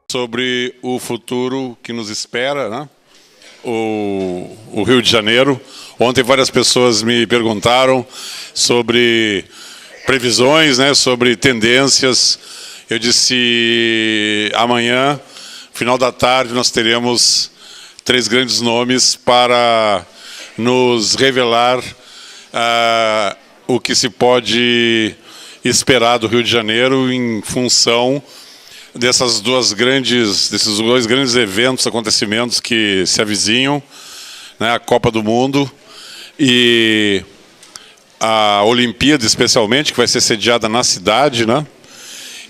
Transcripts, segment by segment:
Sobre o futuro que nos espera, né? O Rio de Janeiro. Ontem várias pessoas me perguntaram sobre previsões, né? Sobre tendências. Eu disse, amanhã, final da tarde, nós teremos 3 grandes nomes para nos revelar o que se pode esperar do Rio de Janeiro em função desses dois grandes eventos, acontecimentos que se avizinham, né, a Copa do Mundo e a Olimpíada, especialmente, que vai ser sediada na cidade, né?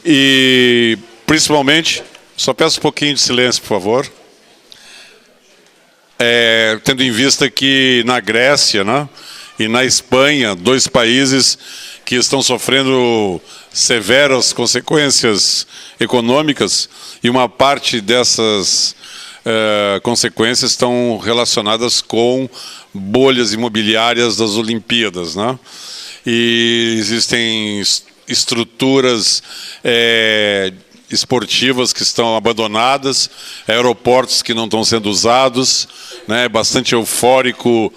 E, principalmente, só peço um pouquinho de silêncio, por favor, tendo em vista que na Grécia, né, e na Espanha, 2 países que estão sofrendo severas consequências econômicas, e uma parte dessas consequências estão relacionadas com bolhas imobiliárias das Olimpíadas, né? E existem estruturas esportivas que estão abandonadas, aeroportos que não estão sendo usados, né? É bastante eufórico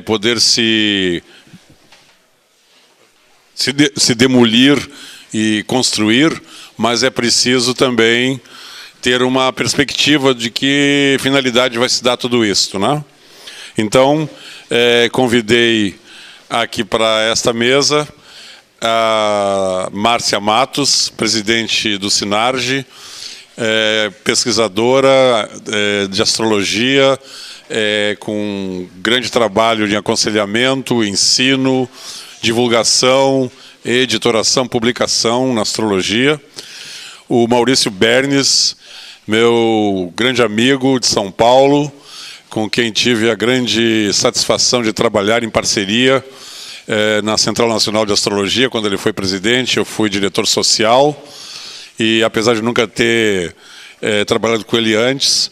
poder se demolir e construir, mas é preciso também ter uma perspectiva de que finalidade vai se dar tudo isso, né? Então, convidei aqui para esta mesa a Márcia Matos, presidente do Sinarge, pesquisadora de astrologia, com grande trabalho de aconselhamento, ensino, divulgação, editoração, publicação na astrologia. O Maurício Bernes, meu grande amigo de São Paulo, com quem tive a grande satisfação de trabalhar em parceria na Central Nacional de Astrologia, quando ele foi presidente. Eu fui diretor social e, apesar de nunca ter trabalhado com ele antes,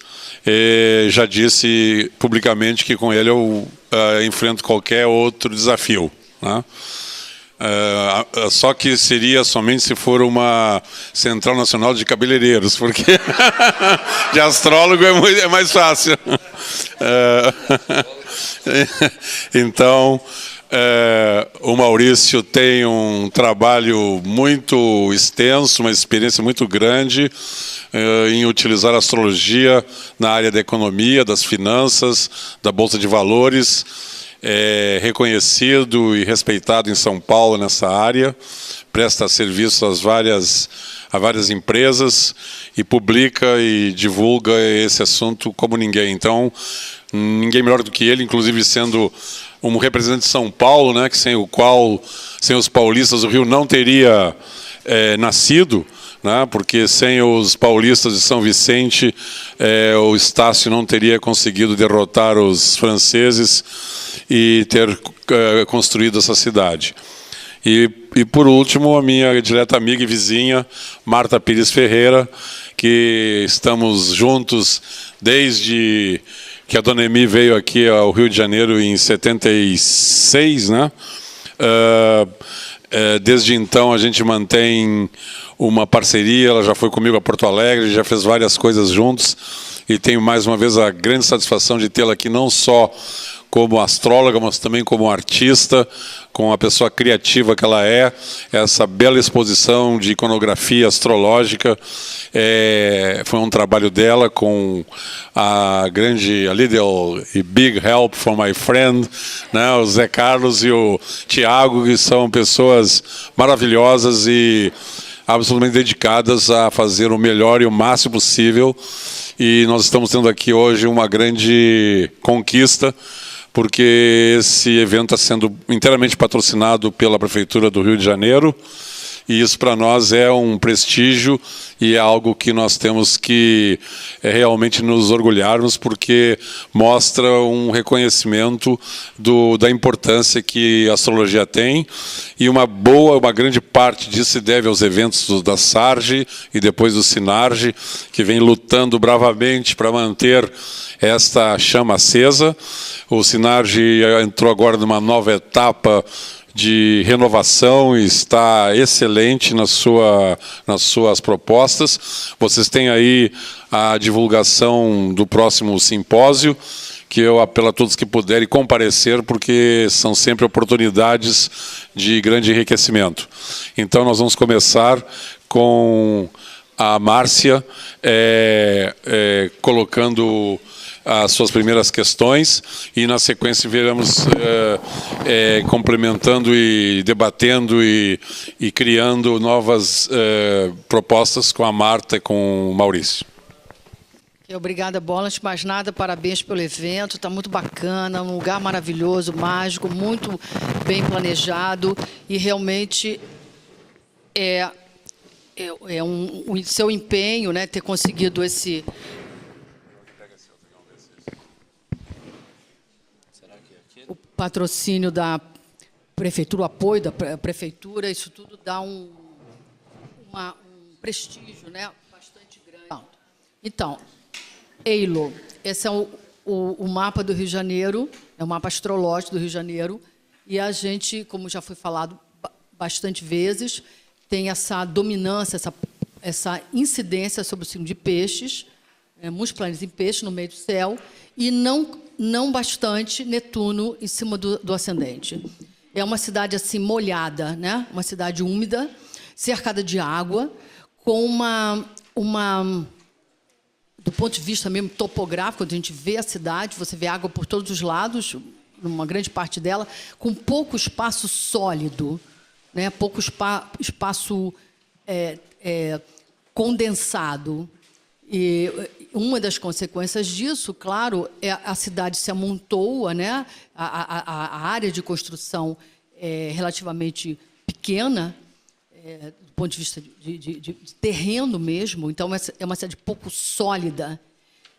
já disse publicamente que com ele eu enfrento qualquer outro desafio, né? Só que seria somente se for uma Central Nacional de Cabeleireiros, porque de astrólogo é mais fácil. Então, o Maurício tem um trabalho muito extenso, uma experiência muito grande em utilizar a astrologia na área da economia, das finanças, da Bolsa de Valores. Reconhecido e respeitado em São Paulo nessa área, presta serviço a várias empresas e publica e divulga esse assunto como ninguém. Então, ninguém melhor do que ele, inclusive sendo um representante de São Paulo, né, que sem os paulistas o Rio não teria nascido, né, porque sem os paulistas de São Vicente o Estácio não teria conseguido derrotar os franceses e ter construído essa cidade. E por último, a minha direta amiga e vizinha, Marta Pires Ferreira, que estamos juntos desde que a Dona Emi veio aqui ao Rio de Janeiro em 76, né? Desde então a gente mantém uma parceria. Ela já foi comigo a Porto Alegre, já fez várias coisas juntos, e tenho mais uma vez a grande satisfação de tê-la aqui não só como astróloga, mas também como artista, com a pessoa criativa que ela é. Essa bela exposição de iconografia astrológica foi um trabalho dela com a Little e Big Help for My Friend, né, o Zé Carlos e o Tiago, que são pessoas maravilhosas e absolutamente dedicadas a fazer o melhor e o máximo possível. E nós estamos tendo aqui hoje uma grande conquista, porque esse evento está sendo inteiramente patrocinado pela Prefeitura do Rio de Janeiro e isso para nós é um prestígio e é algo que nós temos que realmente nos orgulharmos, porque mostra um reconhecimento da importância que a astrologia tem, e uma grande parte disso se deve aos eventos da SARGE e depois do SINARGE, que vem lutando bravamente para manter esta chama acesa. O SINARGE entrou agora numa nova etapa de renovação e está excelente nas suas propostas. Vocês têm aí a divulgação do próximo simpósio, que eu apelo a todos que puderem comparecer, porque são sempre oportunidades de grande enriquecimento. Então, nós vamos começar com a Márcia colocando as suas primeiras questões, e na sequência veremos complementando e debatendo e criando novas propostas com a Marta e com o Maurício. Obrigada, Bola. Antes de mais nada, parabéns pelo evento, está muito bacana, um lugar maravilhoso, mágico, muito bem planejado, e realmente o seu empenho, né, ter conseguido esse... O patrocínio da prefeitura, o apoio da prefeitura, isso tudo dá um prestígio, né, bastante grande. Então, EILO, esse é o mapa do Rio de Janeiro, é o mapa astrológico do Rio de Janeiro, e a gente, como já foi falado bastante vezes, tem essa dominância, essa incidência sobre o signo de Peixes, muitos planetas em Peixes no meio do céu, e não bastante Netuno em cima do ascendente. É uma cidade assim molhada, né? Uma cidade úmida, cercada de água, com do ponto de vista mesmo topográfico, quando a gente vê a cidade, você vê água por todos os lados, uma grande parte dela, com pouco espaço sólido, né? Pouco espaço condensado. E uma das consequências disso, claro, a cidade se amontoa, né? A área de construção é relativamente pequena, do ponto de vista de terreno mesmo, então é uma cidade pouco sólida.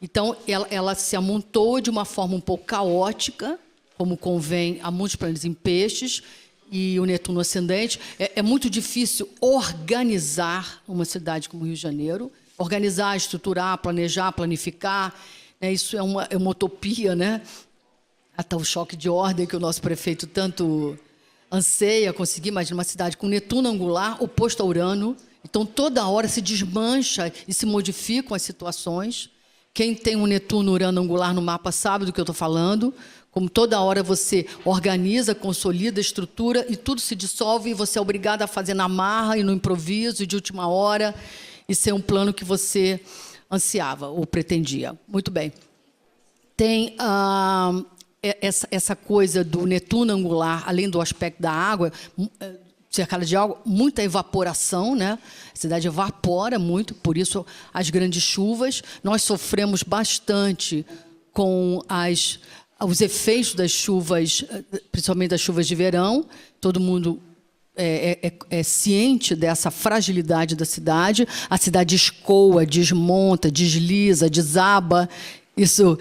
Então, ela se amontoa de uma forma um pouco caótica, como convém a muitos planetas em Peixes, e o Netuno ascendente. É muito difícil organizar uma cidade como o Rio de Janeiro, organizar, estruturar, planejar, planificar, né? Isso é uma utopia, né? Até o choque de ordem que o nosso prefeito tanto anseia conseguir. Imagina uma cidade com Netuno angular oposto a Urano, então toda hora se desmancha e se modificam as situações. Quem tem um Netuno Urano angular no mapa sabe do que eu estou falando, como toda hora você organiza, consolida, estrutura e tudo se dissolve, e você é obrigado a fazer na marra e no improviso e de última hora, e ser um plano que você ansiava ou pretendia. Muito bem. Tem essa coisa do Netuno angular, além do aspecto da água, cercada de água, muita evaporação, né? A cidade evapora muito, por isso as grandes chuvas. Nós sofremos bastante com os efeitos das chuvas, principalmente das chuvas de verão. Todo mundo é ciente dessa fragilidade da cidade. A cidade escoa, desmonta, desliza, desaba. Isso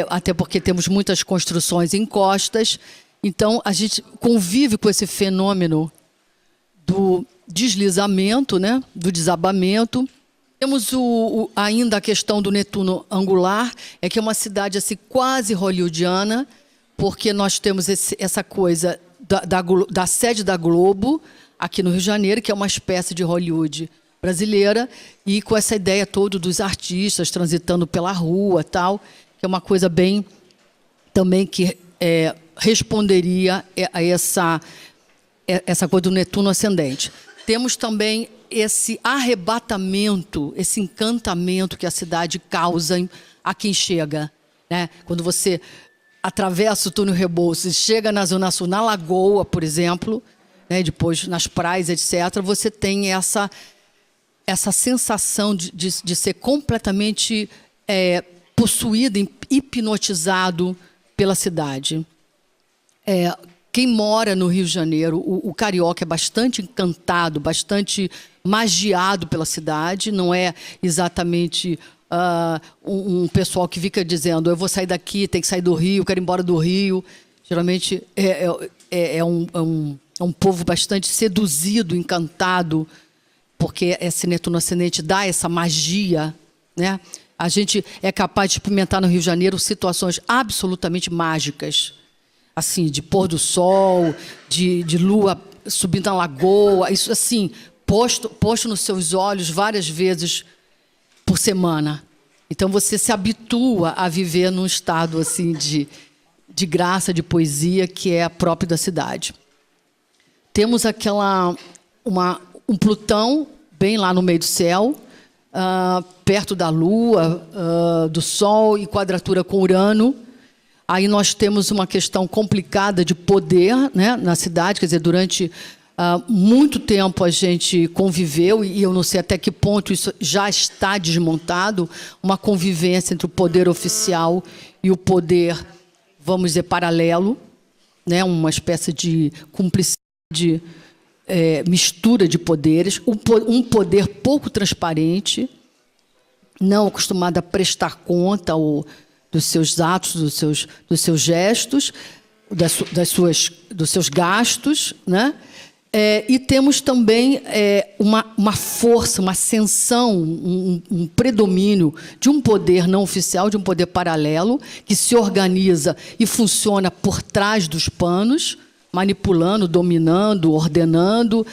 até porque temos muitas construções em costas. Então, a gente convive com esse fenômeno do deslizamento, né? Do desabamento. Temos ainda a questão do Netuno angular, que é uma cidade assim, quase hollywoodiana, porque nós temos essa coisa da sede da Globo, aqui no Rio de Janeiro, que é uma espécie de Hollywood brasileira, e com essa ideia toda dos artistas transitando pela rua, tal, que é uma coisa bem também que responderia a essa coisa do Netuno ascendente. Temos também esse arrebatamento, esse encantamento que a cidade causa a quem chega, né? Quando você atravessa o túnel Rebouças, chega na Zona Sul, na Lagoa, por exemplo, né? Depois nas praias, etc., você tem essa sensação de ser completamente possuído, hipnotizado pela cidade. quem mora no Rio de Janeiro, o carioca é bastante encantado, bastante magiado pela cidade, não é exatamente um pessoal que fica dizendo eu vou sair daqui, tem que sair do Rio, quero ir embora do Rio. Geralmente é um povo bastante seduzido, encantado, porque esse Netuno ascendente dá essa magia, né? A gente é capaz de experimentar no Rio de Janeiro situações absolutamente mágicas, assim, de pôr do sol, de lua subindo na lagoa, isso assim, posto nos seus olhos várias vezes por semana. Então você se habitua a viver num estado assim de graça, de poesia, que é próprio da cidade. Temos um Plutão bem lá no meio do céu, perto da Lua, do Sol, em quadratura com Urano. Aí nós temos uma questão complicada de poder, né, na cidade, quer dizer, durante muito tempo a gente conviveu, e eu não sei até que ponto isso já está desmontado, uma convivência entre o poder oficial e o poder, vamos dizer, paralelo, né, uma espécie de cumplicidade, mistura de poderes, um poder pouco transparente, não acostumado a prestar conta dos seus atos, dos seus gestos, dos seus gastos, né? E temos também uma força, uma ascensão, um predomínio de um poder não oficial, de um poder paralelo, que se organiza e funciona por trás dos panos, manipulando, dominando, ordenando.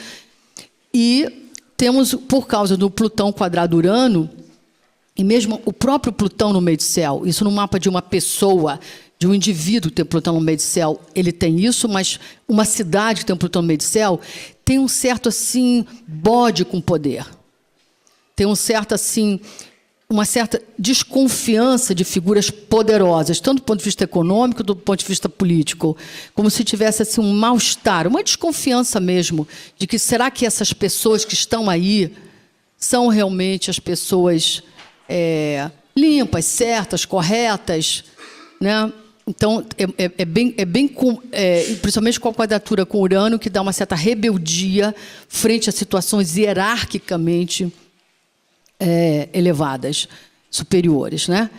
E temos, por causa do Plutão quadrado Urano, e mesmo o próprio Plutão no meio do céu, isso no mapa de uma pessoa, de um indivíduo que tem Plutão no meio do céu, ele tem isso, mas uma cidade que tem Plutão no meio do céu tem um certo, assim, bode com poder. Tem um certo, assim, uma certa desconfiança de figuras poderosas, tanto do ponto de vista econômico, do ponto de vista político, como se tivesse assim, um mal-estar, uma desconfiança mesmo, de que será que essas pessoas que estão aí são realmente as pessoas limpas, certas, corretas, né? Então, principalmente com a quadratura com Urano, que dá uma certa rebeldia frente a situações hierarquicamente elevadas, superiores, né?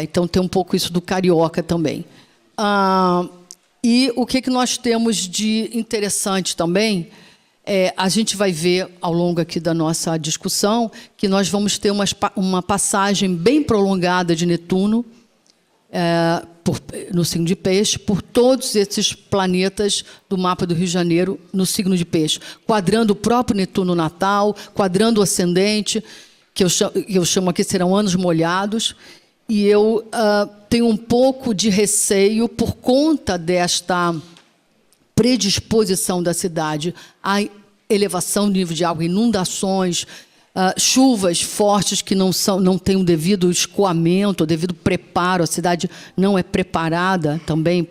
Então, tem um pouco isso do carioca também. E o que nós temos de interessante também, a gente vai ver, ao longo aqui da nossa discussão, que nós vamos ter uma passagem bem prolongada de Netuno, no signo de Peixe, por todos esses planetas do mapa do Rio de Janeiro no signo de Peixe, quadrando o próprio Netuno natal, quadrando o ascendente, que eu chamo aqui serão anos molhados, e eu tenho um pouco de receio por conta desta predisposição da cidade à elevação do nível de água, inundações, chuvas fortes que não têm o devido escoamento, o devido preparo. A cidade não é preparada também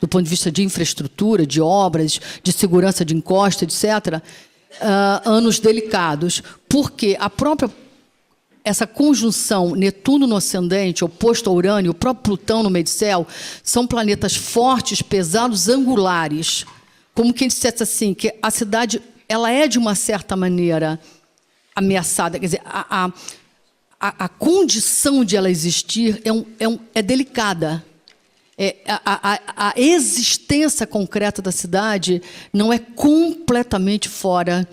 do ponto de vista de infraestrutura, de obras, de segurança de encosta, etc. Anos delicados, porque essa conjunção Netuno no ascendente, oposto a Urano, e o próprio Plutão no meio do céu, são planetas fortes, pesados, angulares. Como quem dissesse assim, que a cidade ela é, de uma certa maneira, ameaçada. Quer dizer, a condição de ela existir é delicada. A existência concreta da cidade não é completamente fora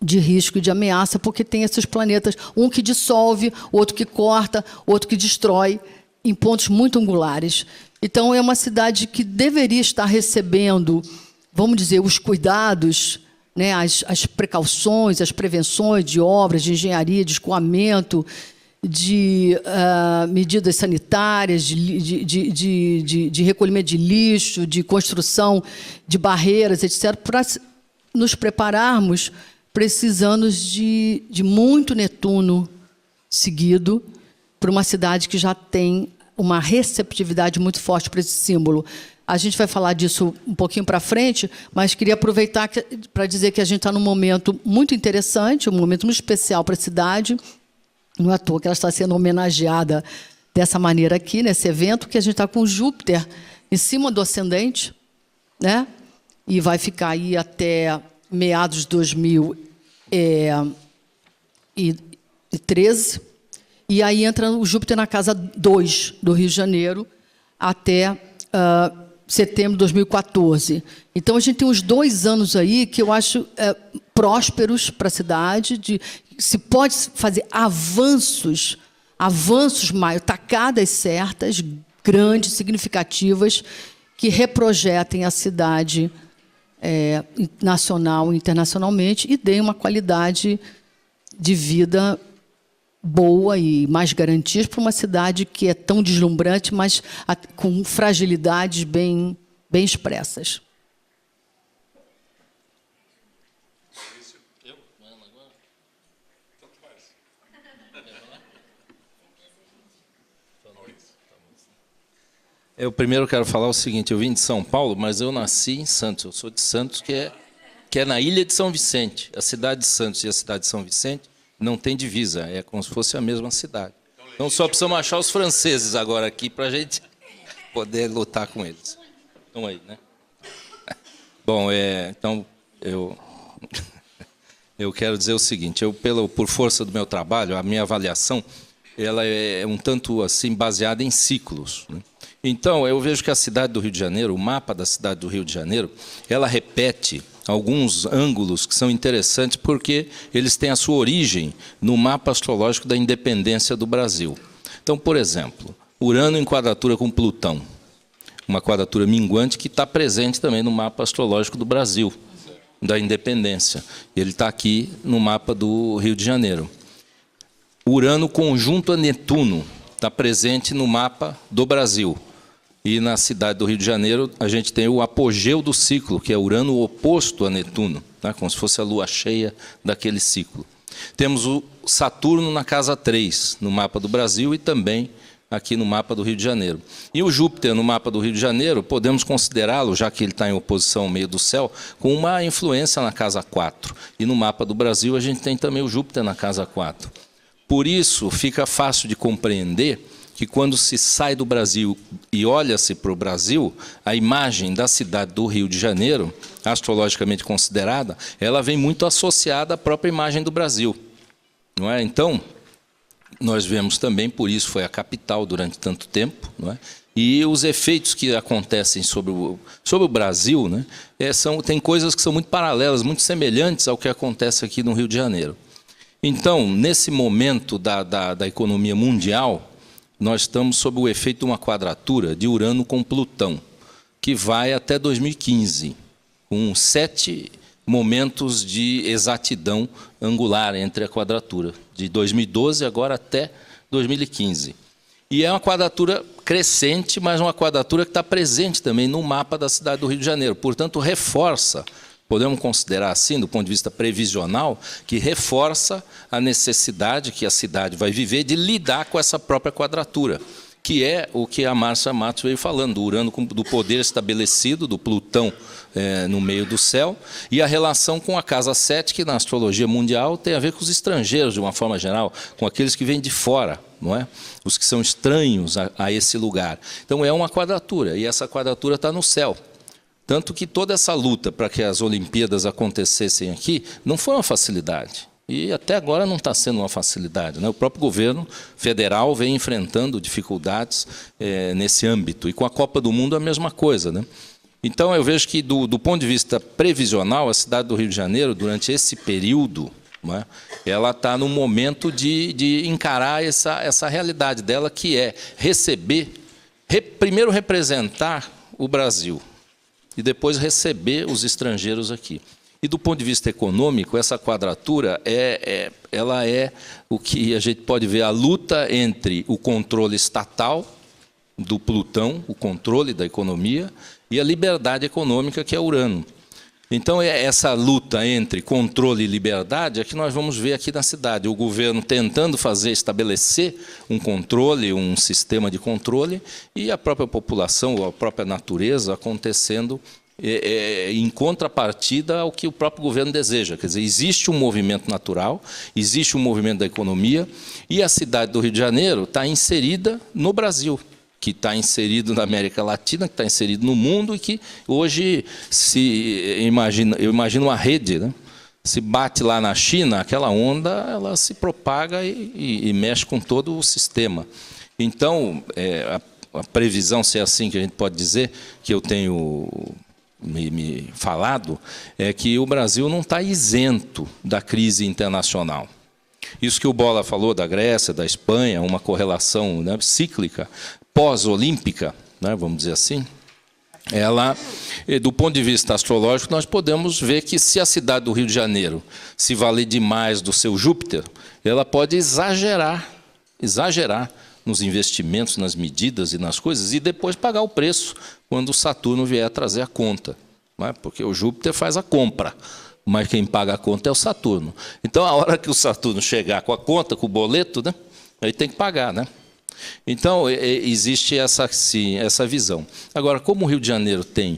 de risco e de ameaça, porque tem esses planetas, um que dissolve, outro que corta, outro que destrói, em pontos muito angulares. Então, é uma cidade que deveria estar recebendo, vamos dizer, os cuidados, né, as precauções, as prevenções de obras, de engenharia, de escoamento, de medidas sanitárias, de recolhimento de lixo, de construção de barreiras, etc., para nos prepararmos para esses anos de muito Netuno seguido, para uma cidade que já tem uma receptividade muito forte para esse símbolo. A gente vai falar disso um pouquinho para frente, mas queria aproveitar para dizer que a gente está num momento muito interessante, um momento muito especial para a cidade. Não é à toa que ela está sendo homenageada dessa maneira aqui, nesse evento, que a gente está com Júpiter em cima do ascendente, né? E vai ficar aí até meados de 2013. E aí entra o Júpiter na casa 2 do Rio de Janeiro até setembro de 2014. Então, a gente tem uns 2 anos aí que eu acho prósperos para a cidade, se pode fazer avanços tacadas certas, grandes, significativas, que reprojetem a cidade nacional e internacionalmente e deem uma qualidade de vida boa e mais garantias para uma cidade que é tão deslumbrante, mas com fragilidades bem expressas. Eu primeiro quero falar o seguinte: eu vim de São Paulo, mas eu nasci em Santos. Eu sou de Santos, que é na ilha de São Vicente. A cidade de Santos e a cidade de São Vicente não tem divisa, é como se fosse a mesma cidade. Então só precisamos achar os franceses agora aqui para a gente poder lutar com eles. Estão aí, né? Bom, então eu quero dizer o seguinte: por força do meu trabalho, a minha avaliação ela é um tanto assim baseada em ciclos, né? Então, eu vejo que a cidade do Rio de Janeiro, o mapa da cidade do Rio de Janeiro, ela repete alguns ângulos que são interessantes porque eles têm a sua origem no mapa astrológico da independência do Brasil. Então, por exemplo, Urano em quadratura com Plutão, uma quadratura minguante que está presente também no mapa astrológico do Brasil, da independência. Ele está aqui no mapa do Rio de Janeiro. Urano conjunto a Netuno está presente no mapa do Brasil. E na cidade do Rio de Janeiro, a gente tem o apogeu do ciclo, que é Urano oposto a Netuno, né? Como se fosse a lua cheia daquele ciclo. Temos o Saturno na casa 3, no mapa do Brasil, e também aqui no mapa do Rio de Janeiro. E o Júpiter no mapa do Rio de Janeiro, podemos considerá-lo, já que ele está em oposição ao meio do céu, com uma influência na casa 4. E no mapa do Brasil, a gente tem também o Júpiter na casa 4. Por isso, fica fácil de compreender que quando se sai do Brasil e olha-se para o Brasil, a imagem da cidade do Rio de Janeiro, astrologicamente considerada, ela vem muito associada à própria imagem do Brasil, não é? Então, nós vemos também, por isso foi a capital durante tanto tempo, não é? E os efeitos que acontecem sobre o Brasil, né, tem coisas que são muito paralelas, muito semelhantes ao que acontece aqui no Rio de Janeiro. Então, nesse momento da economia mundial, nós estamos sob o efeito de uma quadratura de Urano com Plutão, que vai até 2015, com 7 momentos de exatidão angular entre a quadratura, de 2012 agora até 2015. E é uma quadratura crescente, mas uma quadratura que está presente também no mapa da cidade do Rio de Janeiro. Portanto, reforça, podemos considerar assim, do ponto de vista previsional, que reforça a necessidade que a cidade vai viver de lidar com essa própria quadratura, que é o que a Márcia Matos veio falando, do Urano, do poder estabelecido, do Plutão no meio do céu, e a relação com a casa 7, que na astrologia mundial tem a ver com os estrangeiros, de uma forma geral, com aqueles que vêm de fora, não é? Os que são estranhos a esse lugar. Então, é uma quadratura, e essa quadratura está no céu. Tanto que toda essa luta para que as Olimpíadas acontecessem aqui não foi uma facilidade. E até agora não está sendo uma facilidade, né? O próprio governo federal vem enfrentando dificuldades nesse âmbito. E com a Copa do Mundo a mesma coisa, né? Então eu vejo que do ponto de vista previsional, a cidade do Rio de Janeiro, durante esse período, né, ela está no momento de encarar essa realidade dela, que é primeiro representar o Brasil, e depois receber os estrangeiros aqui. E do ponto de vista econômico, essa quadratura ela é o que a gente pode ver, a luta entre o controle estatal do Plutão, o controle da economia, e a liberdade econômica, que é Urano. Então, essa luta entre controle e liberdade é que nós vamos ver aqui na cidade. O governo tentando estabelecer um controle, um sistema de controle, e a própria população, a própria natureza acontecendo em contrapartida ao que o próprio governo deseja. Quer dizer, existe um movimento natural, existe um movimento da economia, e a cidade do Rio de Janeiro está inserida no Brasil. que está inserido na América Latina, que está inserido no mundo e que hoje eu imagino uma rede, né? Se bate lá na China, aquela onda ela se propaga e mexe com todo o sistema. Então, a previsão, se é assim que a gente pode dizer, que eu tenho me falado, é que o Brasil não está isento da crise internacional. Isso que o Bola falou da Grécia, da Espanha, uma correlação, né, cíclica, pós-olímpica, né, vamos dizer assim, ela, do ponto de vista astrológico, nós podemos ver que se a cidade do Rio de Janeiro se valer demais do seu Júpiter, ela pode exagerar nos investimentos, nas medidas e nas coisas, e depois pagar o preço quando o Saturno vier a trazer a conta. Não é? Porque o Júpiter faz a compra, mas quem paga a conta é o Saturno. Então, a hora que o Saturno chegar com a conta, com o boleto, né, aí tem que pagar, né? Então, existe essa visão. Agora, como o Rio de Janeiro tem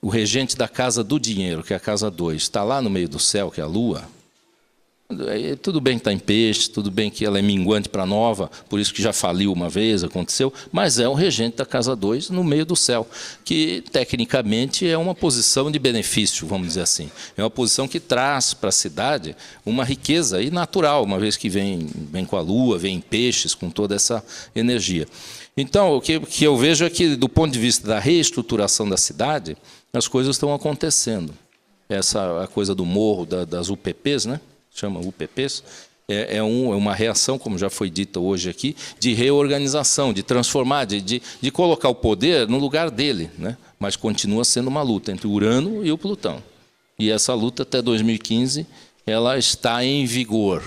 o regente da casa do dinheiro, que é a casa 2, está lá no meio do céu, que é a Lua, tudo bem que está em peixe, tudo bem que ela é minguante para nova, por isso que já faliu uma vez, aconteceu, mas é o regente da casa 2 no meio do céu, que tecnicamente é uma posição de benefício, vamos dizer assim. É uma posição que traz para a cidade uma riqueza e natural, uma vez que vem com a Lua, vem em peixes, com toda essa energia. Então, o que eu vejo é que, do ponto de vista da reestruturação da cidade, as coisas estão acontecendo. A coisa do morro, das UPPs, né? Chama UPPs, é uma reação, como já foi dita hoje aqui, de reorganização, de transformar, de colocar o poder no lugar dele, né? Mas continua sendo uma luta entre o Urano e o Plutão. E essa luta, até 2015, ela está em vigor.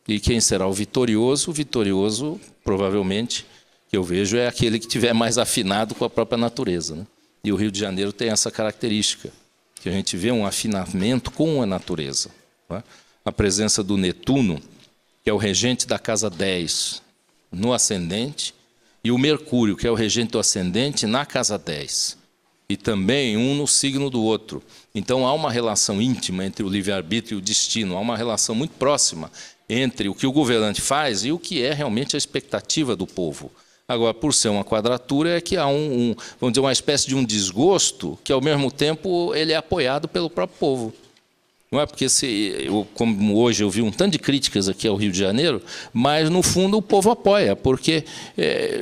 E quem será o vitorioso? O vitorioso, provavelmente, que eu vejo, é aquele que estiver mais afinado com a própria natureza, né? E o Rio de Janeiro tem essa característica, que a gente vê um afinamento com a natureza, né? A presença do Netuno, que é o regente da casa 10, no ascendente, e o Mercúrio, que é o regente do ascendente, na casa 10. E também um no signo do outro. Então, há uma relação íntima entre o livre-arbítrio e o destino, há uma relação muito próxima entre o que o governante faz e o que é realmente a expectativa do povo. Agora, por ser uma quadratura, é que há vamos dizer, uma espécie de um desgosto que, ao mesmo tempo, ele é apoiado pelo próprio povo. Não é porque, como hoje eu vi um tanto de críticas aqui ao Rio de Janeiro, mas, no fundo, o povo apoia, porque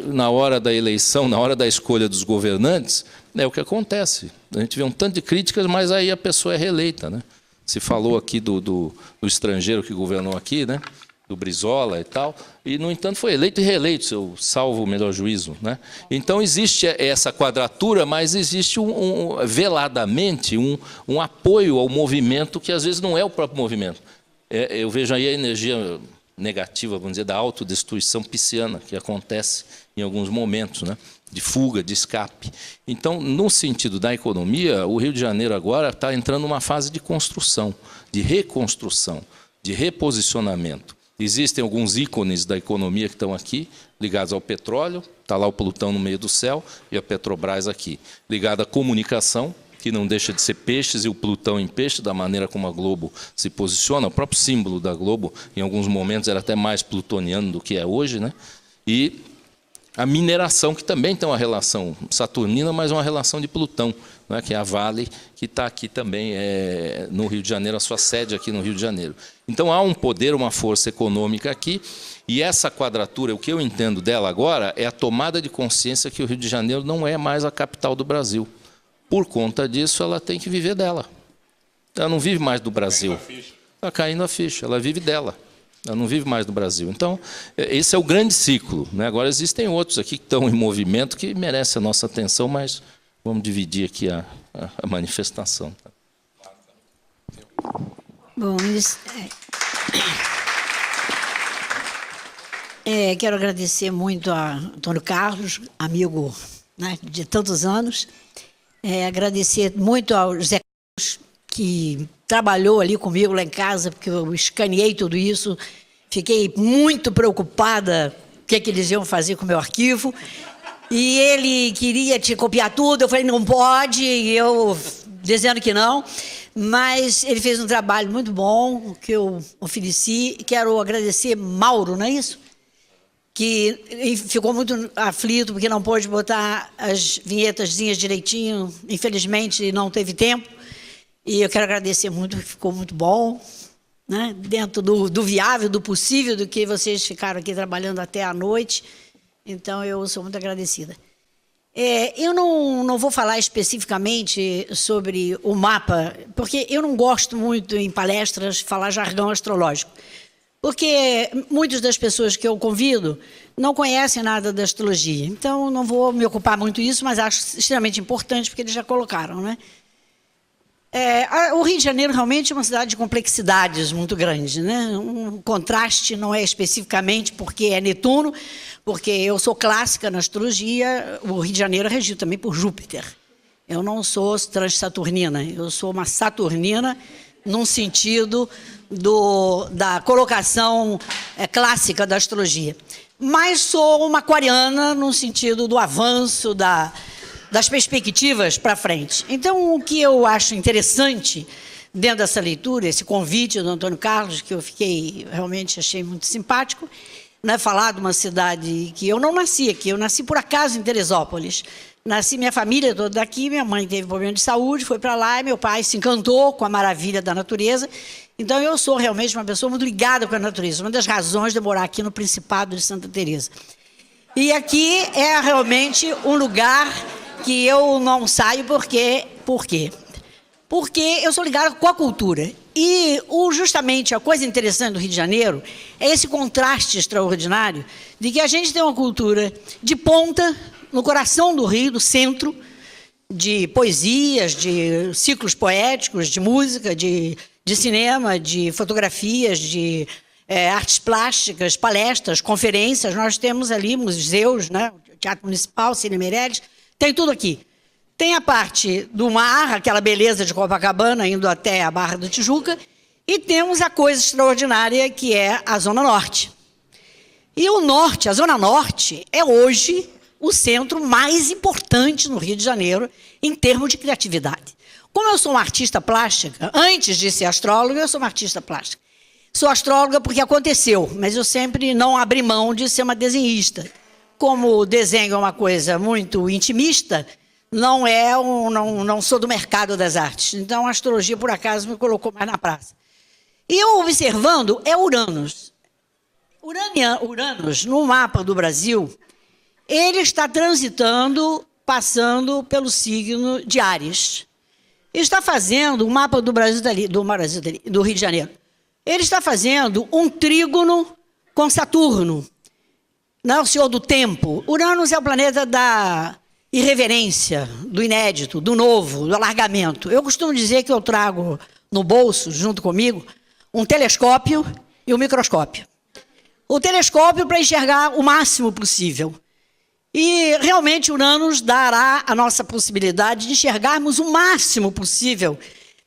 na hora da eleição, na hora da escolha dos governantes, é o que acontece. A gente vê um tanto de críticas, mas aí a pessoa é reeleita, né? Se falou aqui do estrangeiro que governou aqui, né? Do Brizola e tal, e, no entanto, foi eleito e reeleito, se eu salvo o melhor juízo, né? Então, existe essa quadratura, mas existe veladamente um apoio ao movimento que, às vezes, não é o próprio movimento. Eu vejo aí a energia negativa, vamos dizer, da autodestruição pisciana, que acontece em alguns momentos, né? De fuga, de escape. Então, no sentido da economia, o Rio de Janeiro agora está entrando numa fase de construção, de reconstrução, de reposicionamento. Existem alguns ícones da economia que estão aqui, ligados ao petróleo, está lá o Plutão no meio do céu, e a Petrobras aqui. Ligado à comunicação, que não deixa de ser peixes, e o Plutão em peixe, da maneira como a Globo se posiciona. O próprio símbolo da Globo, em alguns momentos, era até mais plutoniano do que é hoje, né? E a mineração, que também tem uma relação saturnina, mas uma relação de Plutão, né, que é a Vale, que está aqui também no Rio de Janeiro, a sua sede aqui no Rio de Janeiro. Então, há um poder, uma força econômica aqui, e essa quadratura, o que eu entendo dela agora, é a tomada de consciência que o Rio de Janeiro não é mais a capital do Brasil. Por conta disso, ela tem que viver dela. Ela não vive mais do Brasil. Está caindo a ficha, ela vive dela. Ela não vive mais do Brasil. Então, esse é o grande ciclo, né? Agora, existem outros aqui que estão em movimento que merecem a nossa atenção, mas vamos dividir aqui a manifestação. Bom, quero agradecer muito a Antônio Carlos, amigo, né, de tantos anos. Agradecer muito ao José Carlos, que trabalhou ali comigo lá em casa, porque eu escaneei tudo isso. Fiquei muito preocupada com o que eles iam fazer com o meu arquivo. E ele queria te copiar tudo, eu falei, não pode, e eu dizendo que não. Mas ele fez um trabalho muito bom, que eu ofereci. Quero agradecer Mauro, não é isso? que ficou muito aflito porque não pôde botar as vinhetazinhas direitinho, infelizmente não teve tempo, e eu quero agradecer muito, ficou muito bom, né? Dentro do viável, do possível, do que vocês ficaram aqui trabalhando até à noite, então eu sou muito agradecida. Eu não vou falar especificamente sobre o mapa, porque eu não gosto muito em palestras falar jargão astrológico, porque muitas das pessoas que eu convido não conhecem nada da astrologia. Então, não vou me ocupar muito disso, mas acho extremamente importante, porque eles já colocaram, né? O Rio de Janeiro realmente é uma cidade de complexidades muito grande, né? Um contraste não é especificamente porque é Netuno, porque eu sou clássica na astrologia, o Rio de Janeiro é regido também por Júpiter. Eu não sou transsaturnina, eu sou uma saturnina num sentido da colocação clássica da astrologia. Mas sou uma aquariana no sentido do avanço, das perspectivas para frente. Então, o que eu acho interessante dentro dessa leitura, esse convite do Antônio Carlos, que eu realmente achei muito simpático, né, falar de uma cidade que eu não nasci aqui, eu nasci por acaso em Teresópolis. Minha família toda daqui, minha mãe teve problema de saúde, foi para lá, e meu pai se encantou com a maravilha da natureza. Então, eu sou realmente uma pessoa muito ligada com a natureza, uma das razões de morar aqui no Principado de Santa Teresa. E aqui é realmente um lugar que eu não saio, por quê? Porque eu sou ligada com a cultura. E justamente a coisa interessante do Rio de Janeiro é esse contraste extraordinário de que a gente tem uma cultura de ponta, no coração do Rio, do centro, de poesias, de ciclos poéticos, de música, de cinema, de fotografias, de artes plásticas, palestras, conferências. Nós temos ali museus, né? Teatro Municipal, Cine Meireles, tem tudo aqui. Tem a parte do mar, aquela beleza de Copacabana, indo até a Barra da Tijuca, e temos a coisa extraordinária que é a Zona Norte. E o norte, a Zona Norte, é hoje o centro mais importante no Rio de Janeiro em termos de criatividade. Como eu sou uma artista plástica, antes de ser astróloga, eu sou uma artista plástica. Sou astróloga porque aconteceu, mas eu sempre não abri mão de ser uma desenhista. Como o desenho é uma coisa muito intimista, não sou do mercado das artes. Então, a astrologia, por acaso, me colocou mais na praça. E eu observando, é Uranus. Uranus, no mapa do Brasil, ele está transitando, passando pelo signo de Áries. Ele está fazendo o mapa do do Rio de Janeiro. Ele está fazendo um trígono com Saturno, não, o senhor do tempo. Uranus é o planeta da irreverência, do inédito, do novo, do alargamento. Eu costumo dizer que eu trago no bolso, junto comigo, um telescópio e um microscópio. O telescópio para enxergar o máximo possível. E realmente Uranus dará a nossa possibilidade de enxergarmos o máximo possível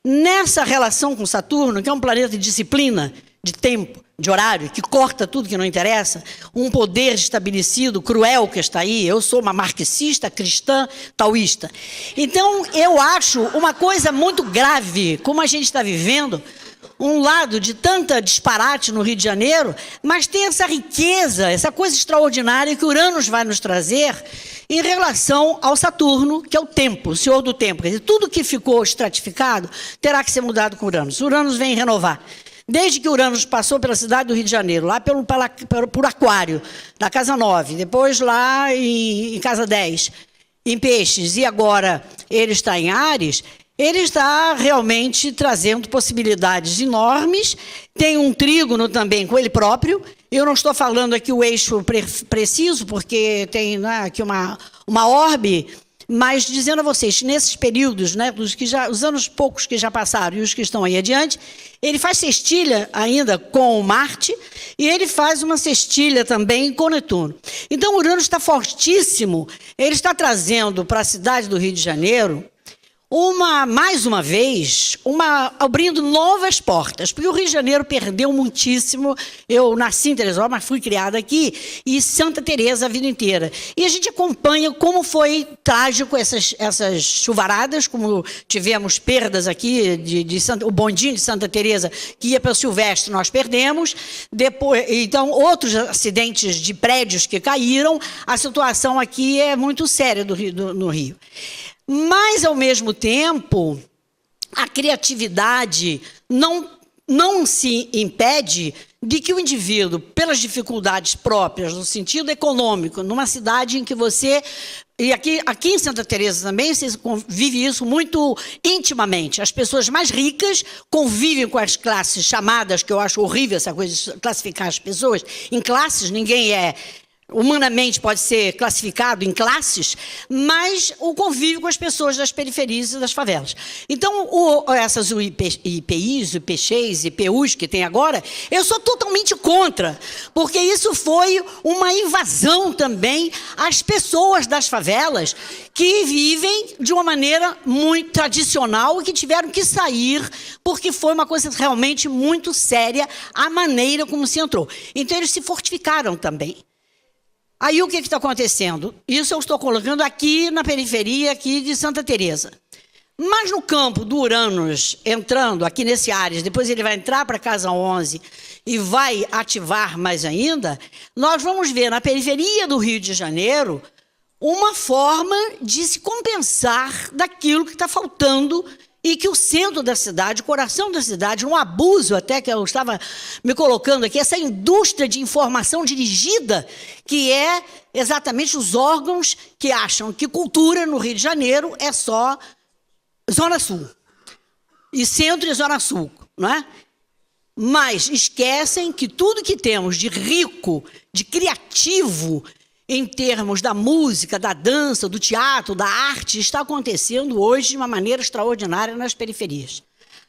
nessa relação com Saturno, que é um planeta de disciplina, de tempo, de horário, que corta tudo que não interessa, um poder estabelecido, cruel que está aí. Eu sou uma marxista, cristã, taoísta. Então, eu acho uma coisa muito grave, como a gente está vivendo, um lado de tanta disparate no Rio de Janeiro, mas tem essa riqueza, essa coisa extraordinária que Uranus vai nos trazer em relação ao Saturno, que é o tempo, o senhor do tempo. Quer dizer, tudo que ficou estratificado terá que ser mudado com Uranus. Uranus vem renovar. Desde que Uranus passou pela cidade do Rio de Janeiro, lá por Aquário, na Casa 9, depois lá em Casa 10, em Peixes, e agora ele está em Áries, ele está realmente trazendo possibilidades enormes. Tem um trígono também com ele próprio. Eu não estou falando aqui o eixo preciso, porque tem, né, aqui uma orbe, mas dizendo a vocês, nesses períodos, né, os anos poucos que já passaram e os que estão aí adiante, ele faz sextilha ainda com Marte e ele faz uma sextilha também com Netuno. Então, Urano está fortíssimo, ele está trazendo para a cidade do Rio de Janeiro mais uma vez, abrindo novas portas, porque o Rio de Janeiro perdeu muitíssimo. Eu nasci em Teresópolis, mas fui criada aqui, e Santa Teresa a vida inteira. E a gente acompanha como foi trágico essas chuvaradas, como tivemos perdas aqui, o bondinho de Santa Teresa, que ia para o Silvestre, nós perdemos. Depois, então, outros acidentes de prédios que caíram. A situação aqui é muito séria no Rio. Mas, ao mesmo tempo, a criatividade não se impede de que o indivíduo, pelas dificuldades próprias, no sentido econômico, numa cidade em que você... E aqui em Santa Teresa também, vocês convivem isso muito intimamente. As pessoas mais ricas convivem com as classes chamadas, que eu acho horrível essa coisa de classificar as pessoas em classes, ninguém humanamente pode ser classificado em classes, mas o convívio com as pessoas das periferias e das favelas. Então, essas IPIs, IPXs, IPUs que tem agora, eu sou totalmente contra, porque isso foi uma invasão também às pessoas das favelas que vivem de uma maneira muito tradicional e que tiveram que sair, porque foi uma coisa realmente muito séria a maneira como se entrou. Então, eles se fortificaram também. Aí o que está acontecendo? Isso eu estou colocando aqui na periferia aqui de Santa Teresa. Mas no campo do Uranus, entrando aqui nesse Ares, depois ele vai entrar para a Casa 11 e vai ativar mais ainda, nós vamos ver na periferia do Rio de Janeiro uma forma de se compensar daquilo que está faltando e que o centro da cidade, o coração da cidade, um abuso até que eu estava me colocando aqui, essa indústria de informação dirigida, que é exatamente os órgãos que acham que cultura no Rio de Janeiro é só Zona Sul, e Centro e Zona Sul, não é? Mas esquecem que tudo que temos de rico, de criativo, em termos da música, da dança, do teatro, da arte, está acontecendo hoje de uma maneira extraordinária nas periferias.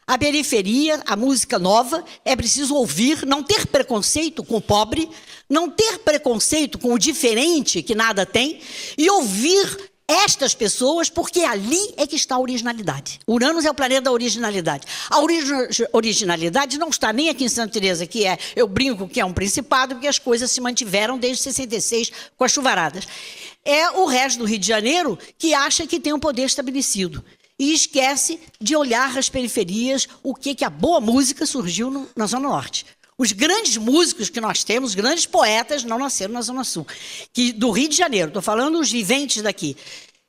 A periferia, a música nova, é preciso ouvir, não ter preconceito com o pobre, não ter preconceito com o diferente, que nada tem, e ouvir estas pessoas, porque ali é que está a originalidade. Uranus é o planeta da originalidade. A originalidade não está nem aqui em Santa Teresa, que eu brinco que é um principado, porque as coisas se mantiveram desde 66 com as chuvaradas. É o resto do Rio de Janeiro que acha que tem um poder estabelecido e esquece de olhar as periferias, o que a boa música surgiu na Zona Norte. Os grandes músicos que nós temos, os grandes poetas, não nasceram na Zona Sul, do Rio de Janeiro, estou falando os viventes daqui.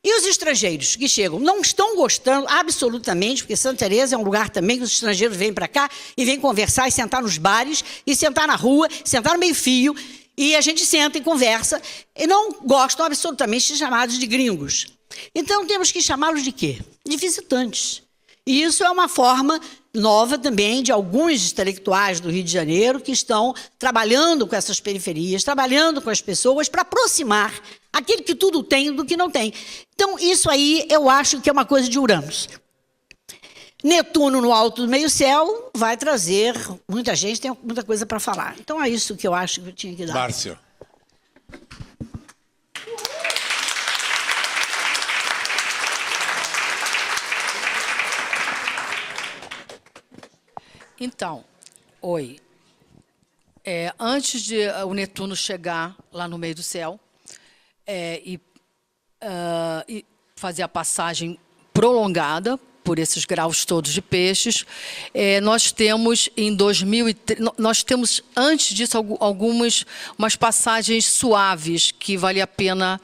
E os estrangeiros que chegam não estão gostando absolutamente, porque Santa Teresa é um lugar também que os estrangeiros vêm para cá e vêm conversar e sentar nos bares, e sentar na rua, sentar no meio-fio, e a gente senta e conversa, e não gostam absolutamente de chamados de gringos. Então temos que chamá-los de quê? De visitantes. E isso é uma forma nova também de alguns intelectuais do Rio de Janeiro que estão trabalhando com essas periferias, trabalhando com as pessoas para aproximar aquele que tudo tem do que não tem. Então, isso aí eu acho que é uma coisa de Uranus. Netuno no alto do meio-céu vai trazer muita gente, tem muita coisa para falar. Então, é isso que eu acho que eu tinha que dar. Márcia. Então, oi. Antes de o Netuno chegar lá no meio do céu e fazer a passagem prolongada por esses graus todos de peixes, nós temos em 2003, nós temos antes disso umas passagens suaves que vale a pena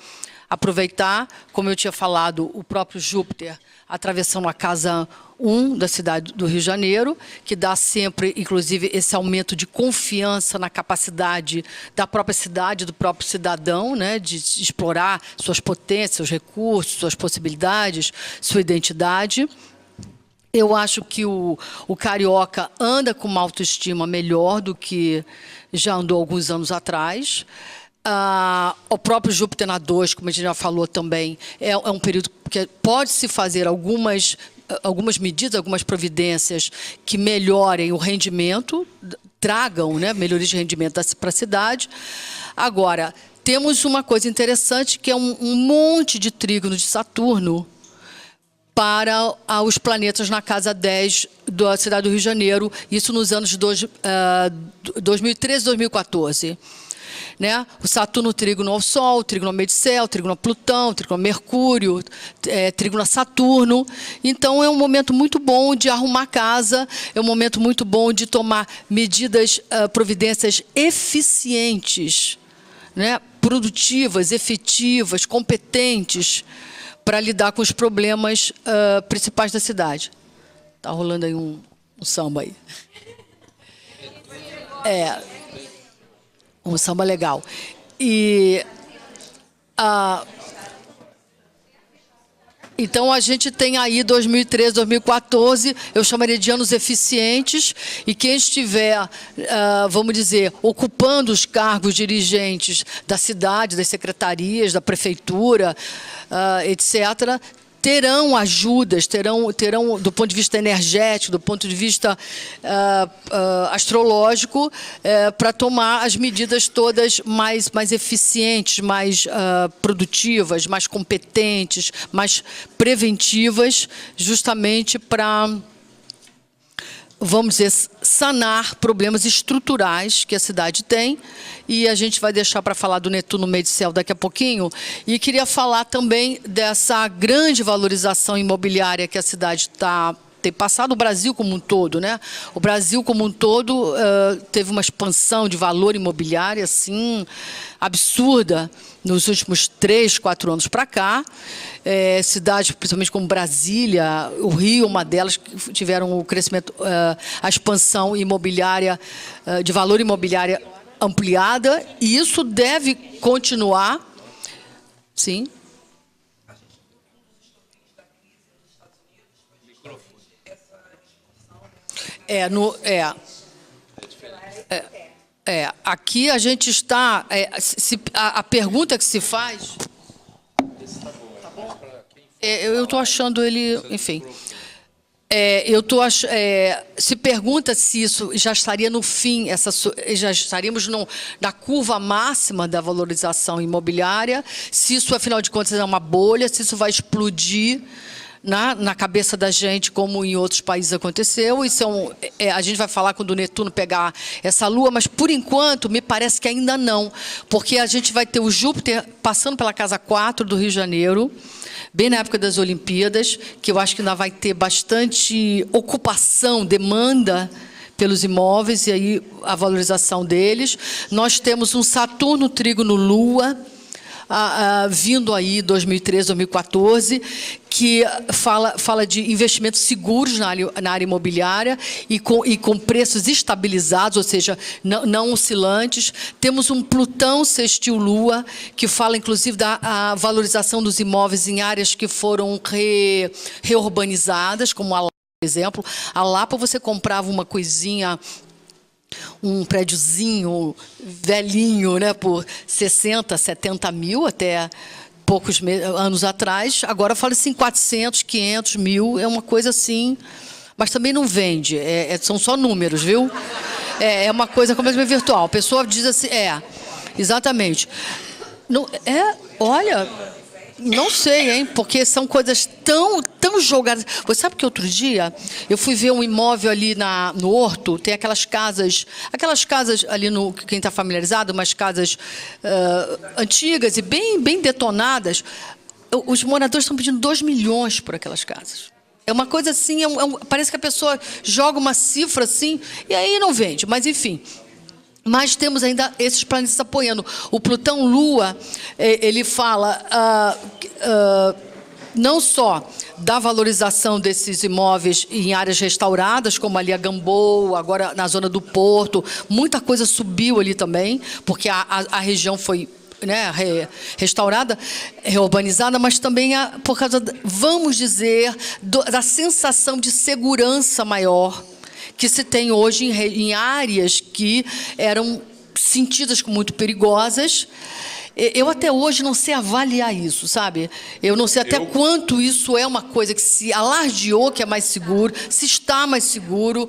aproveitar, como eu tinha falado, o próprio Júpiter atravessando a casa 1 da cidade do Rio de Janeiro, que dá sempre, inclusive, esse aumento de confiança na capacidade da própria cidade, do próprio cidadão, né, de explorar suas potências, seus recursos, suas possibilidades, sua identidade. Eu acho que o carioca anda com uma autoestima melhor do que já andou alguns anos atrás. O próprio Júpiter na 2, como a gente já falou também, é um período que pode-se fazer algumas medidas, algumas providências que melhorem o rendimento, tragam, né, melhorias de rendimento para a cidade. Agora, temos uma coisa interessante, que é um monte de trígono de Saturno para os planetas na Casa 10 da cidade do Rio de Janeiro, isso nos anos 2013 e 2014. Né? O Saturno trígono ao Sol, trígono ao meio de céu, trígono a Plutão, trígono a Mercúrio, trígono a Saturno. Então, é um momento muito bom de arrumar casa, é um momento muito bom de tomar medidas, providências eficientes, né? Produtivas, efetivas, competentes, para lidar com os problemas principais da cidade. Está rolando aí um samba aí. Um samba legal. E então, a gente tem aí 2013, 2014, eu chamaria de anos eficientes, e quem estiver, vamos dizer, ocupando os cargos dirigentes da cidade, das secretarias, da prefeitura, etc., terão ajudas, terão do ponto de vista energético, do ponto de vista astrológico, para tomar as medidas todas mais eficientes, mais produtivas, mais competentes, mais preventivas, justamente para, vamos dizer, sanar problemas estruturais que a cidade tem. E a gente vai deixar para falar do Netuno meio de céu daqui a pouquinho. E queria falar também dessa grande valorização imobiliária que a cidade tem passado, o Brasil como um todo, né? O Brasil como um todo teve uma expansão de valor imobiliário, assim, absurda, nos últimos 3, 4 anos para cá. Cidades, principalmente como Brasília, o Rio, uma delas, que tiveram o crescimento, a expansão imobiliária, de valor imobiliário ampliada, e isso deve continuar. Sim. Aqui a gente está... a pergunta que se faz... Tá bom? Eu estou achando ele... Enfim... se pergunta se isso já estaria no fim, já estaríamos na curva máxima da valorização imobiliária, se isso, afinal de contas, é uma bolha, se isso vai explodir na cabeça da gente, como em outros países aconteceu. Isso a gente vai falar quando o Netuno pegar essa Lua, mas, por enquanto, me parece que ainda não, porque a gente vai ter o Júpiter passando pela Casa 4 do Rio de Janeiro, bem na época das Olimpíadas, que eu acho que ainda vai ter bastante ocupação, demanda pelos imóveis, e aí a valorização deles. Nós temos um Saturno trígono Lua, vindo aí 2013, 2014, que fala de investimentos seguros na área imobiliária e com preços estabilizados, ou seja, não oscilantes. Temos um Plutão sextil Lua, que fala, inclusive, da valorização dos imóveis em áreas que foram reurbanizadas, como a Lapa, por exemplo. A Lapa, você comprava uma coisinha, um prédiozinho velhinho, né, por 60, 70 mil até poucos anos atrás. Agora fala-se em 400, 500 mil, é uma coisa assim, mas também não vende, são só números, viu? É uma coisa completamente virtual. A pessoa diz assim, exatamente. Não, olha, não sei, hein, porque são coisas tão jogadas. Você sabe que outro dia eu fui ver um imóvel ali no Horto, tem aquelas casas ali, quem está familiarizado, umas casas antigas e bem detonadas. Os moradores estão pedindo 2 milhões por aquelas casas. É uma coisa assim, parece que a pessoa joga uma cifra assim e aí não vende, mas enfim. Mas temos ainda esses planetas apoiando. O Plutão Lua, ele fala não só da valorização desses imóveis em áreas restauradas, como ali a Gamboa, agora na zona do Porto. Muita coisa subiu ali também, porque a região foi, né, restaurada, reurbanizada, mas também por causa, vamos dizer, da sensação de segurança maior que se tem hoje em áreas que eram sentidas como muito perigosas. Eu até hoje não sei avaliar isso, sabe? Eu não sei até quanto isso é uma coisa que se alardeou que é mais seguro, se está mais seguro.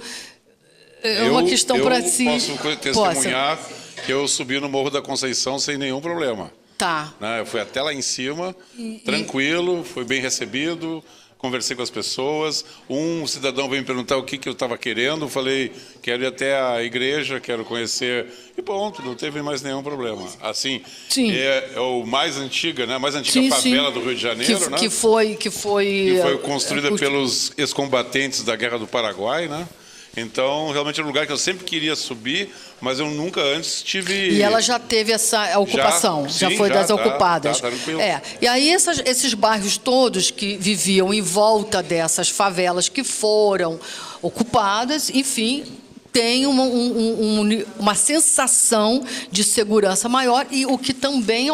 É uma questão para si. Eu posso testemunhar que eu subi no Morro da Conceição sem nenhum problema. Tá. Eu fui até lá em cima, tranquilo, fui bem recebido, conversei com as pessoas. Um cidadão veio me perguntar o que eu estava querendo. Falei, quero ir até a igreja, quero conhecer. E ponto, não teve mais nenhum problema. Assim, sim. É o mais antiga, né? A mais antiga favela do Rio de Janeiro, né? Que foi construída pelos ex-combatentes da Guerra do Paraguai, né? Então, realmente é um lugar que eu sempre queria subir, mas eu nunca antes tive... E ela já teve essa ocupação, já foi das ocupadas. Tranquilo. E aí esses bairros todos que viviam em volta dessas favelas que foram ocupadas, enfim, tem uma sensação de segurança maior, e o que também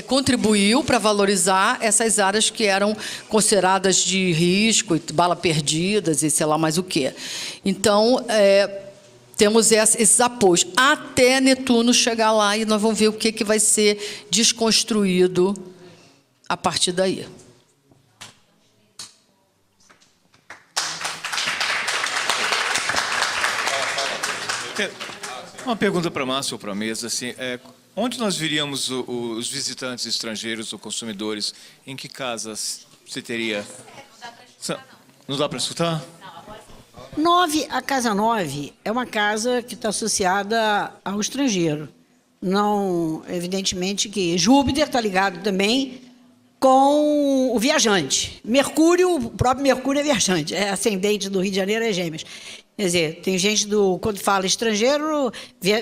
contribuiu para valorizar essas áreas que eram consideradas de risco, bala perdidas e sei lá mais o quê. Então, temos esses apoios, até Netuno chegar lá, e nós vamos ver o que vai ser desconstruído a partir daí. Uma pergunta para Márcio ou para a mesa, assim, onde nós viríamos os visitantes estrangeiros ou consumidores? Em que casas você teria? Não dá para escutar? A Casa 9 é uma casa que está associada ao estrangeiro. Não, evidentemente que Júpiter está ligado também com o viajante. Mercúrio, o próprio Mercúrio é viajante, é ascendente do Rio de Janeiro, é Gêmeos. Quer dizer, tem gente quando fala estrangeiro,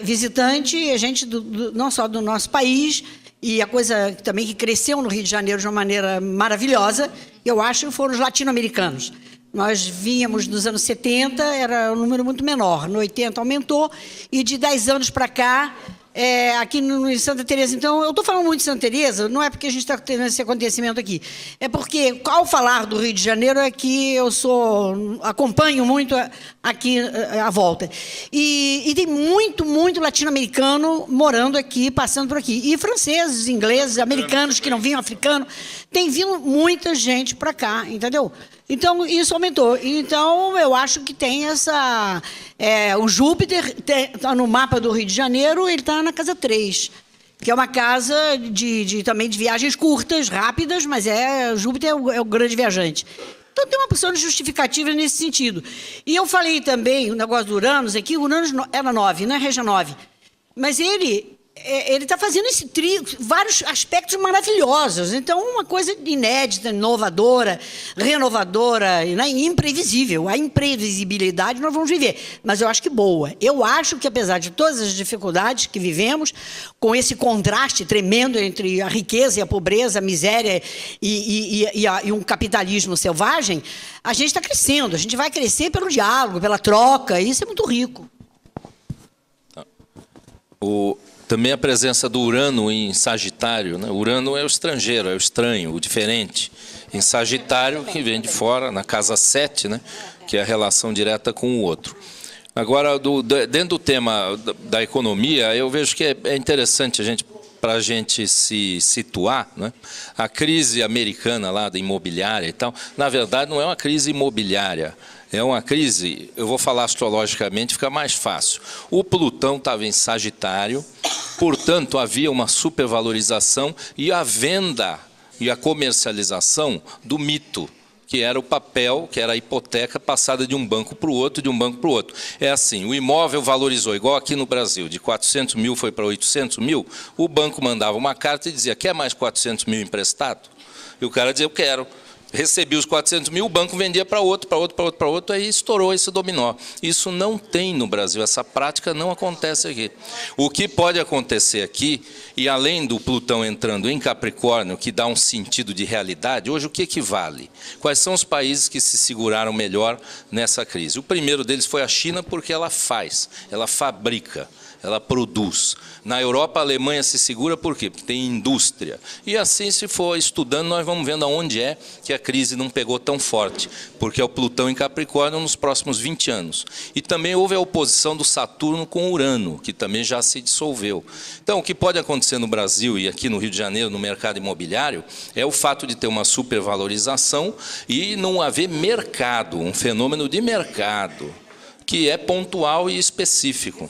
visitante, é gente não só do nosso país, e a coisa também que cresceu no Rio de Janeiro de uma maneira maravilhosa, eu acho, foram os latino-americanos. Nós vínhamos nos anos 70, era um número muito menor, no 80 aumentou, e de 10 anos para cá, aqui em Santa Teresa. Então, eu estou falando muito de Santa Teresa, não é porque a gente está tendo esse acontecimento aqui, é porque, ao falar do Rio de Janeiro, é que eu acompanho muito aqui à volta. E tem muito latino-americano morando aqui, passando por aqui. E franceses, ingleses, americanos que não vinham, africanos. Tem vindo muita gente para cá, entendeu? Então, isso aumentou. Então, eu acho que tem essa... o Júpiter está no mapa do Rio de Janeiro, ele está na casa 3, que é uma casa também de viagens curtas, rápidas, mas Júpiter é o grande viajante. Então, tem uma porção de justificativa nesse sentido. E eu falei também, o negócio do Uranus, aqui, o Uranus era 9, não é Regia 9. Mas ele está fazendo vários aspectos maravilhosos. Então, uma coisa inédita, inovadora, renovadora, né, imprevisível. A imprevisibilidade nós vamos viver, mas eu acho que boa. Eu acho que, apesar de todas as dificuldades que vivemos, com esse contraste tremendo entre a riqueza e a pobreza, a miséria e um capitalismo selvagem, a gente está crescendo. A gente vai crescer pelo diálogo, pela troca, e isso é muito rico. Também a presença do Urano em Sagitário, né? Urano é o estrangeiro, é o estranho, o diferente. Em Sagitário, que vem de fora, na casa 7, né? Que é a relação direta com o outro. Agora, dentro do tema da economia, eu vejo que é interessante para a gente se situar, né? A crise americana lá da imobiliária e tal, na verdade não é uma crise imobiliária, é uma crise, eu vou falar astrologicamente, fica mais fácil. O Plutão estava em Sagitário, portanto havia uma supervalorização e a venda e a comercialização do mito, que era o papel, que era a hipoteca passada de um banco para o outro, de um banco para o outro. É assim, o imóvel valorizou, igual aqui no Brasil, de 400 mil foi para 800 mil, o banco mandava uma carta e dizia, quer mais 400 mil emprestado? E o cara dizia, eu quero. Recebia os 400 mil, o banco vendia para outro, aí estourou esse dominó. Isso não tem no Brasil, essa prática não acontece aqui. O que pode acontecer aqui, e além do Plutão entrando em Capricórnio, que dá um sentido de realidade, hoje o que vale? Quais são os países que se seguraram melhor nessa crise? O primeiro deles foi a China, porque ela faz, ela fabrica, ela produz. Na Europa, a Alemanha se segura por quê? Porque tem indústria. E assim, se for estudando, nós vamos vendo aonde é que a crise não pegou tão forte, porque é o Plutão em Capricórnio nos próximos 20 anos. E também houve a oposição do Saturno com Urano, que também já se dissolveu. Então, o que pode acontecer no Brasil e aqui no Rio de Janeiro, no mercado imobiliário, é o fato de ter uma supervalorização e não haver mercado, um fenômeno de mercado, que é pontual e específico.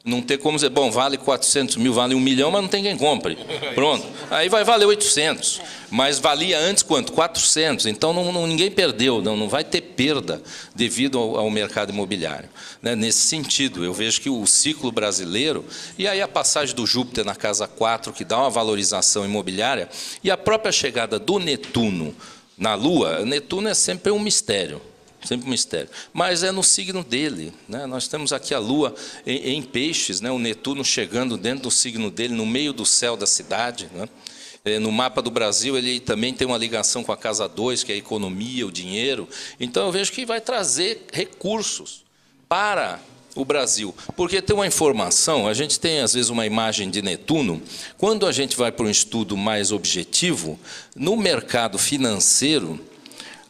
Não tem como dizer, bom, vale 400 mil, vale 1 milhão, mas não tem quem compre. Pronto. Aí vai valer 800. Mas valia antes quanto? 400. Então ninguém perdeu, não vai ter perda devido ao mercado imobiliário. Né? Nesse sentido, eu vejo que o ciclo brasileiro, e aí a passagem do Júpiter na casa 4, que dá uma valorização imobiliária, e a própria chegada do Netuno na Lua, Netuno é sempre um mistério. Sempre um mistério. Mas é no signo dele. Né? Nós temos aqui a Lua em Peixes, né? O Netuno chegando dentro do signo dele, no meio do céu da cidade. Né? No mapa do Brasil, ele também tem uma ligação com a casa 2, que é a economia, o dinheiro. Então, eu vejo que vai trazer recursos para o Brasil. Porque tem uma informação, a gente tem, às vezes, uma imagem de Netuno. Quando a gente vai para um estudo mais objetivo, no mercado financeiro,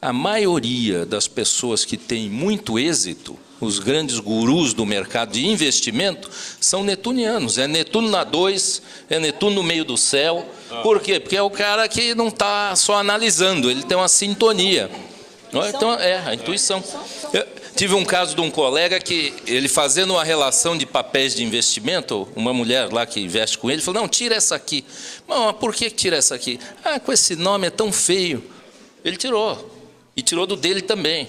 a maioria das pessoas que têm muito êxito, os grandes gurus do mercado de investimento, são netunianos. É Netuno na 2, é Netuno no meio do céu. Por quê? Porque é o cara que não está só analisando, ele tem uma sintonia. Então, a intuição. Eu tive um caso de um colega que, ele fazendo uma relação de papéis de investimento, uma mulher lá que investe com ele, falou, não, tira essa aqui. Mas por que tira essa aqui? Ah, com esse nome é tão feio. Ele tirou. E tirou do dele também.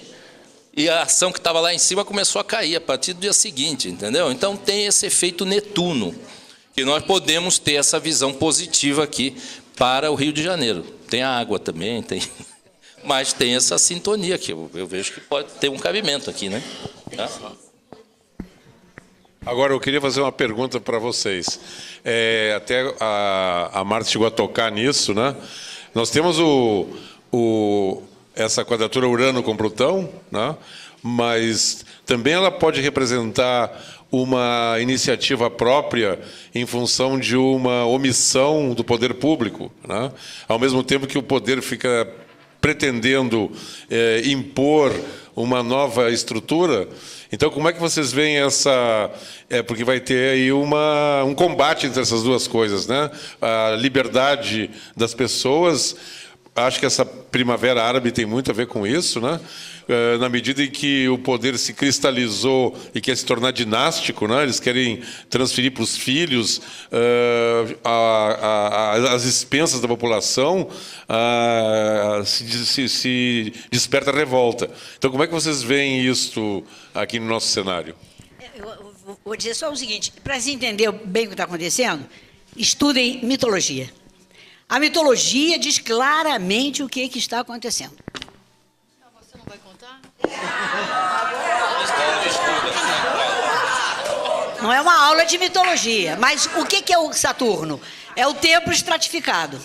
E a ação que estava lá em cima começou a cair a partir do dia seguinte, entendeu? Então tem esse efeito Netuno, que nós podemos ter essa visão positiva aqui para o Rio de Janeiro. Tem a água também, mas tem essa sintonia aqui. Eu vejo que pode ter um cabimento aqui, né? Tá? Agora, eu queria fazer uma pergunta para vocês. Até a Marta chegou a tocar nisso, né? Nós temos essa quadratura Urano com Plutão, né? Mas também ela pode representar uma iniciativa própria em função de uma omissão do poder público, né? Ao mesmo tempo que o poder fica pretendendo impor uma nova estrutura. Então, como é que vocês veem essa... porque vai ter aí um combate entre essas duas coisas, né? A liberdade das pessoas... Acho que essa primavera árabe tem muito a ver com isso, né? Na medida em que o poder se cristalizou e quer se tornar dinástico, né? Eles querem transferir para os filhos as expensas da população, se desperta a revolta. Então, como é que vocês veem isso aqui no nosso cenário? Eu vou dizer só o seguinte, para se entender bem o que está acontecendo, estudem mitologia. A mitologia diz claramente o que está acontecendo. Você não vai contar? Não é uma aula de mitologia, mas o que é o Saturno? É o tempo estratificado.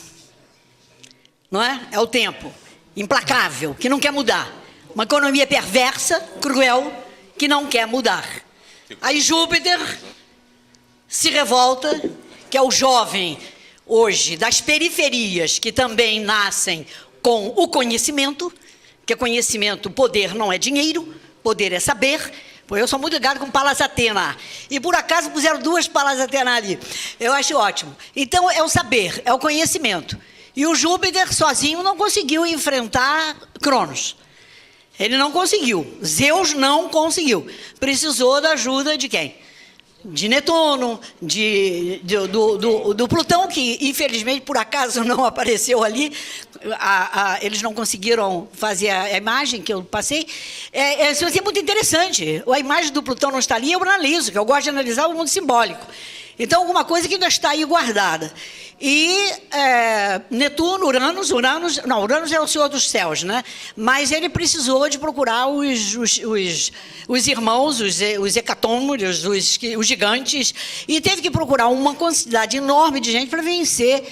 Não é? É o tempo implacável, que não quer mudar. Uma economia perversa, cruel, que não quer mudar. Aí Júpiter se revolta, que é o jovem... hoje, das periferias, que também nascem com o conhecimento, que conhecimento, poder não é dinheiro, poder é saber. Pô, eu sou muito ligado com Palas Atena. E, por acaso, puseram 2 Palas Atena ali. Eu acho ótimo. Então, é o saber, é o conhecimento. E o Júpiter, sozinho, não conseguiu enfrentar Cronos. Ele não conseguiu. Zeus não conseguiu. Precisou da ajuda de quem? De Netuno, do Plutão, que infelizmente por acaso não apareceu ali, eles não conseguiram fazer a imagem que eu passei. Isso é muito interessante. A imagem do Plutão não está ali, eu analiso, que eu gosto de analisar o mundo simbólico. Então, alguma coisa que ainda está aí guardada. E Netuno, Uranus é o senhor dos céus, né? Mas ele precisou de procurar os irmãos, os hecatômeros, os gigantes, e teve que procurar uma quantidade enorme de gente para vencer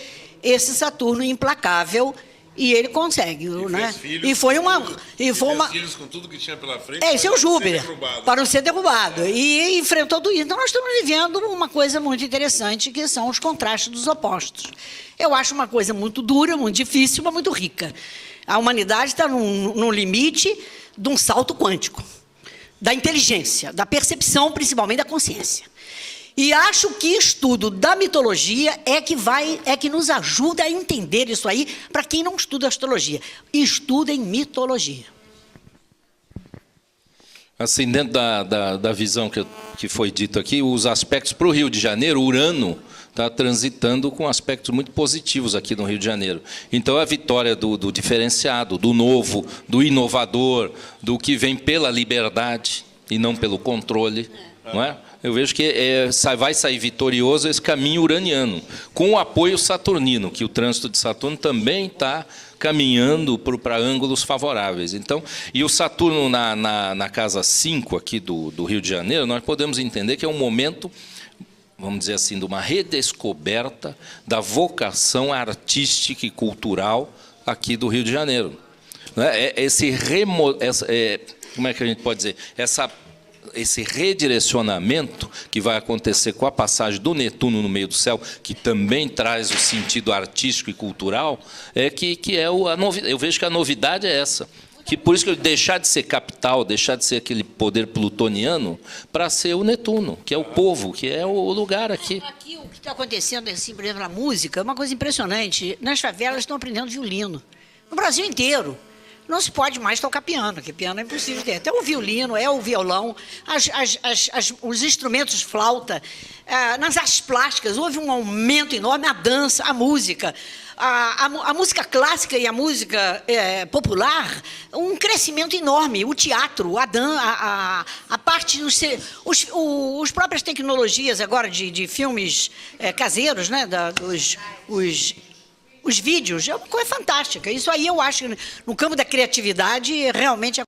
esse Saturno implacável. E ele consegue, né? Filhos filhos com tudo que tinha pela frente. Esse é o Júpiter, para não ser derrubado. E enfrentou tudo isso. Então, nós estamos vivendo uma coisa muito interessante, que são os contrastes dos opostos. Eu acho uma coisa muito dura, muito difícil, mas muito rica. A humanidade está num limite de um salto quântico, da inteligência, da percepção, principalmente da consciência. E acho que estudo da mitologia é que nos ajuda a entender isso aí, para quem não estuda astrologia. Estudem mitologia. Assim, dentro da visão que foi dito aqui, os aspectos para o Rio de Janeiro, Urano está transitando com aspectos muito positivos aqui no Rio de Janeiro. Então, a vitória do diferenciado, do novo, do inovador, do que vem pela liberdade e não pelo controle, não é? Eu vejo que vai sair vitorioso esse caminho uraniano, com o apoio saturnino, que o trânsito de Saturno também está caminhando para ângulos favoráveis. Então, e o Saturno na casa 5 aqui do Rio de Janeiro, nós podemos entender que é um momento, vamos dizer assim, de uma redescoberta da vocação artística e cultural aqui do Rio de Janeiro. Como é que a gente pode dizer? Esse redirecionamento que vai acontecer com a passagem do Netuno no meio do céu, que também traz o sentido artístico e cultural, eu vejo que a novidade é essa. Que por isso que deixar de ser capital, deixar de ser aquele poder plutoniano, para ser o Netuno, que é o povo, que é o lugar aqui. Aqui o que está acontecendo, assim, por exemplo, na música, é uma coisa impressionante. Nas favelas estão aprendendo violino. No Brasil inteiro. Não se pode mais tocar piano, porque piano é impossível ter. Até o violino, o violão, os instrumentos de flauta, nas artes plásticas houve um aumento enorme, a dança, a música. A música clássica e a música popular, um crescimento enorme. O teatro, a parte os próprias tecnologias agora de filmes caseiros, né, os vídeos, é uma coisa fantástica. Isso aí eu acho que no campo da criatividade realmente